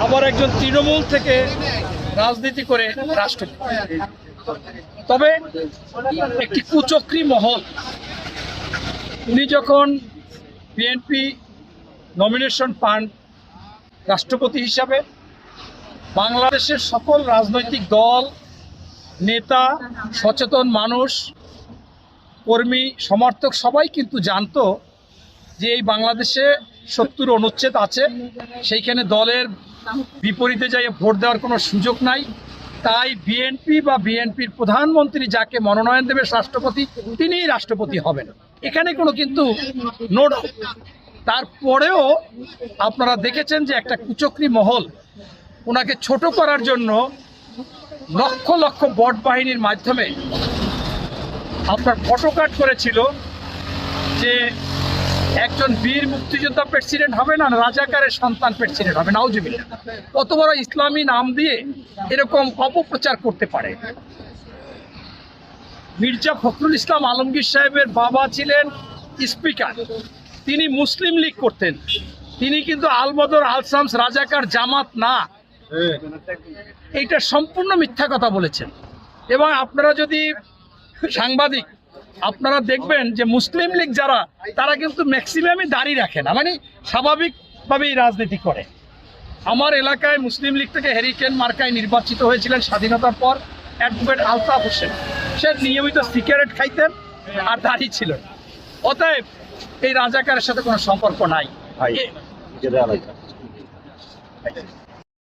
আবার একজন তৃণমূল থেকে রাজনীতি করে রাষ্ট্রপতি। তবে একটি কুচক্রী মহল, উনি যখন বিএনপি নমিনেশন পান রাষ্ট্রপতি হিসাবে, বাংলাদেশের সকল রাজনৈতিক দল, নেতা, সচেতন মানুষ, কর্মী, সমর্থক সবাই কিন্তু জানতো যে এই বাংলাদেশে 70 অনুচ্ছেদ আছে, সেইখানে দলের বিপরীতে যাই ভোট দেওয়ার কোনো সুযোগ নাই। তাই বিএনপি বা বিএনপির প্রধানমন্ত্রী যাকে মনোনয়ন দেবে রাষ্ট্রপতি, তিনিই রাষ্ট্রপতি হবেন, এখানে কোনো কিন্তু নো ডাউট। তারপরেও আপনারা দেখেছেন যে একটা কুচক্রী মহল ওনাকে ছোট করার জন্য লক্ষ লক্ষ বট বাহিনীর মাধ্যমে আপনার ফটোকাট করেছিল যে একজন বীর মুক্তিযোদ্ধা প্রেসিডেন্ট হবে না, রাজাকারের সন্তান প্রেসিডেন্ট হবে। নাউজুবিল্লাহ, কত বড় ইসলামী নাম দিয়ে এরকম অপপ্রচার করতে পারে। মির্জা ফখরুল ইসলাম আলমগীর সাহেবের বাবা ছিলেন স্পিকার, তিনি মুসলিম লীগ করতেন, তিনি কিন্তু আলবদর আলসামস রাজাকার জামাত না। এইটা সম্পূর্ণ মিথ্যা কথা বলেছেন। এবং আপনারা যদি সাংবাদিক, আপনারা দেখবেন যে মুসলিম লীগ যারা, তারা কিন্তু ম্যাক্সিমামই দাড়ি রাখে না, মানে স্বাভাবিকভাবেই রাজনীতি করে। আমার এলাকায় মুসলিম লীগ থেকে হ্যারিকেন মার্কায় নির্বাচিত হয়েছিলেন স্বাধীনতার পর অ্যাডভোকেট আলতাফ হোসেন। সে নিয়মিত সিগারেট খাইতেন আর দাড়ি ছিল। অতএব এই রাজাকারের সাথে কোনো সম্পর্ক নাই।